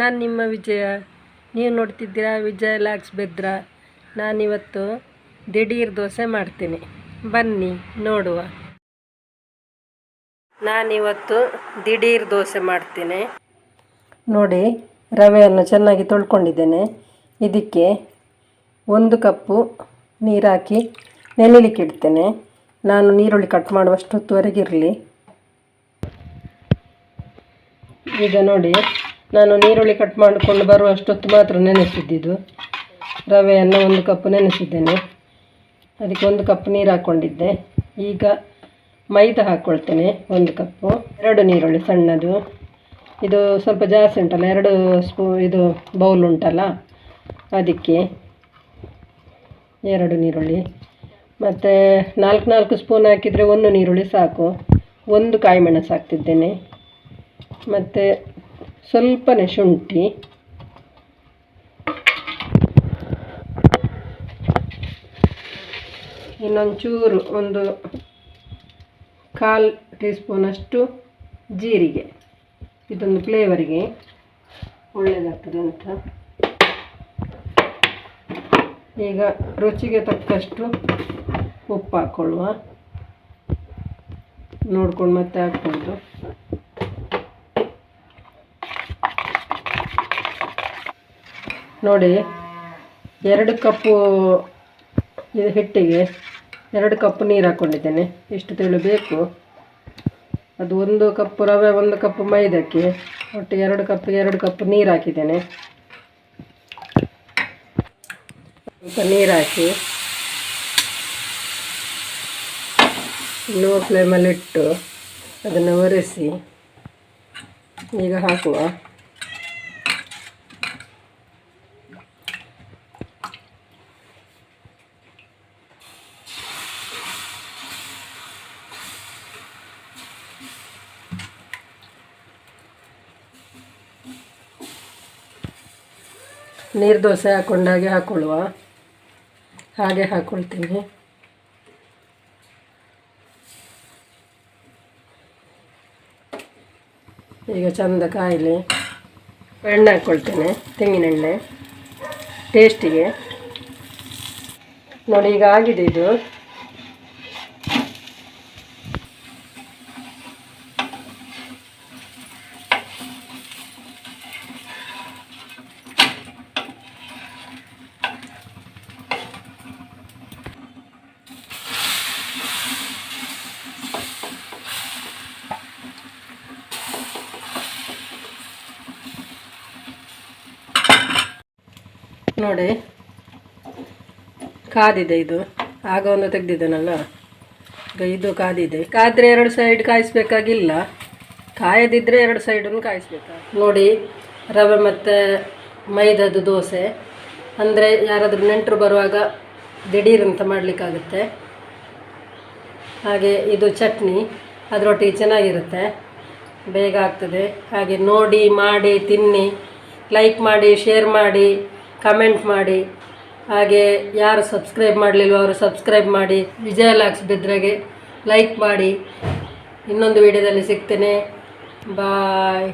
ನಾನು ನಿಮ್ಮ ವಿಜಯ. ನೀವು ನೋಡ್ತಿದ್ದೀರಾ ವಿಜಯ ಲಾಕ್ಸ್ ಬೆದ್ರ. ನಾನಿವತ್ತು ದಿಢೀರ್ ದೋಸೆ ಮಾಡ್ತೀನಿ, ಬನ್ನಿ ನೋಡುವ. ನಾನಿವತ್ತು ದಿಢೀರ್ ದೋಸೆ ಮಾಡ್ತೀನಿ. ನೋಡಿ, ರವೆಯನ್ನು ಚೆನ್ನಾಗಿ ತೊಳ್ಕೊಂಡಿದ್ದೇನೆ. ಇದಕ್ಕೆ 1 ಕಪ್ಪು ನೀರು ಹಾಕಿ ನೆನೆಲಿಕ್ಕೆ ಇಡ್ತೇನೆ. ನಾನು ನೀರುಳ್ಳಿ ಕಟ್ ಮಾಡುವಷ್ಟೊತ್ತುವರೆಗೆ ಇರಲಿ. ಈಗ ನೋಡಿ, ನಾನು ನೀರುಳ್ಳಿ ಕಟ್ ಮಾಡಿಕೊಂಡು ಬರುವಷ್ಟೊತ್ತು ಮಾತ್ರ ನೆನೆಸಿದ್ದು. ರವೆಯನ್ನು 1 ಕಪ್ ನೆನೆಸಿದ್ದೇನೆ. ಅದಕ್ಕೆ 1 ಕಪ್ ನೀರು ಹಾಕ್ಕೊಂಡಿದ್ದೆ. ಈಗ ಮೈದಾ ಹಾಕ್ಕೊಳ್ತೇನೆ 1 ಕಪ್ಪು. 2 ನೀರುಳ್ಳಿ ಸಣ್ಣದು, ಇದು ಸ್ವಲ್ಪ ಜಾಸ್ತಿ ಉಂಟಲ್ಲ, 2 ಇದು ಬೌಲ್ ಉಂಟಲ್ಲ, ಅದಕ್ಕೆ 2 ನೀರುಳ್ಳಿ. ಮತ್ತು 4 ಸ್ಪೂನ್ ಹಾಕಿದರೆ 1 ನೀರುಳ್ಳಿ ಸಾಕು. 1 ಕಾಯಿ ಮೆಣಸು ಹಾಕ್ತಿದ್ದೇನೆ. ಮತ್ತು ಸ್ವಲ್ಪನೇ ಶುಂಠಿ, ಇನ್ನೊಂಚೂರು 1/4 ಟೀ ಸ್ಪೂನಷ್ಟು ಜೀರಿಗೆ. ಇದೊಂದು ಫ್ಲೇವರಿಗೆ ಒಳ್ಳೆಯದಾಗ್ತದೆ ಅಂತ. ಈಗ ರುಚಿಗೆ ತಕ್ಕಷ್ಟು ಉಪ್ಪು ಹಾಕ್ಕೊಳ್ಳುವ. ನೋಡ್ಕೊಂಡು ಮತ್ತೆ ಹಾಕ್ಕೊಂಡು. ನೋಡಿ, 2 ಕಪ್ಪು ಇದು ಹಿಟ್ಟಿಗೆ 2 ಕಪ್ ನೀರು ಹಾಕ್ಕೊಂಡಿದ್ದೇನೆ. ಎಷ್ಟು ತೆಳು ಬೇಕು ಅದು. 1 ಕಪ್ ರವೆ 1 ಕಪ್ ಮೈದಕ್ಕೆ ಒಟ್ಟು 2 ಕಪ್ ನೀರು ಹಾಕಿದ್ದೇನೆ. ಸ್ವಲ್ಪ ನೀರು ಹಾಕಿ ಲೋ ಫ್ಲೇಮಲ್ಲಿಟ್ಟು ಅದನ್ನು ಒರೆಸಿ ಈಗ ಹಾಕುವ. ನೀರು ದೋಸೆ ಹಾಕ್ಕೊಂಡಾಗೆ ಹಾಕ್ಕೊಳ್ಳುವ. ಹಾಗೆ ಹಾಕ್ಕೊಳ್ತೀನಿ. ಈಗ ಚಂದ ಕಾಯಿಲೆ ಎಣ್ಣೆ ಹಾಕ್ಕೊಳ್ತೇನೆ, ತೆಂಗಿನೆಣ್ಣೆ ಟೇಸ್ಟಿಗೆ. ನೋಡಿ, ಈಗ ಆಗಿದೆ ಇದು. ನೋಡಿ, ಕಾದಿದೆ ಇದು. ಆಗ ಒಂದು ತೆಗೆದಿದ್ದೇನಲ್ಲ, ಈಗ ಇದು ಕಾದಿದೆ. ಕಾದರೆ 2 ಸೈಡ್ ಕಾಯಿಸ್ಬೇಕಾಗಿಲ್ಲ, ಕಾಯದಿದ್ದರೆ 2 ಸೈಡನ್ನು ಕಾಯಿಸ್ಬೇಕು. ನೋಡಿ, ರವೆ ಮತ್ತು ಮೈದಾದು ದೋಸೆ ಅಂದರೆ ಯಾರಾದರೂ ನೆಂಟರು ಬರುವಾಗ ದಿಢೀರ್ ಅಂತ ಮಾಡಲಿಕ್ಕಾಗುತ್ತೆ. ಹಾಗೆ ಇದು ಚಟ್ನಿ, ಅದರೊಟ್ಟಿಗೆ ಚೆನ್ನಾಗಿರುತ್ತೆ, ಬೇಗ ಆಗ್ತದೆ. ಹಾಗೆ ನೋಡಿ, ಮಾಡಿ ತಿನ್ನಿ. ಲೈಕ್ ಮಾಡಿ, ಶೇರ್ ಮಾಡಿ, ಕಮೆಂಟ್ ಮಾಡಿ. ಹಾಗೆ ಯಾರು ಸಬ್ಸ್ಕ್ರೈಬ್ ಮಾಡಲಿಲ್ವೋ ಅವರು ಸಬ್ಸ್ಕ್ರೈಬ್ ಮಾಡಿ. ವಿಜಯ ಲಾಕ್ಸ್ ಬೆದ್ರಗೆ ಲೈಕ್ ಮಾಡಿ. ಇನ್ನೊಂದು ವಿಡಿಯೋದಲ್ಲಿ ಸಿಗ್ತೇನೆ. ಬಾಯ್.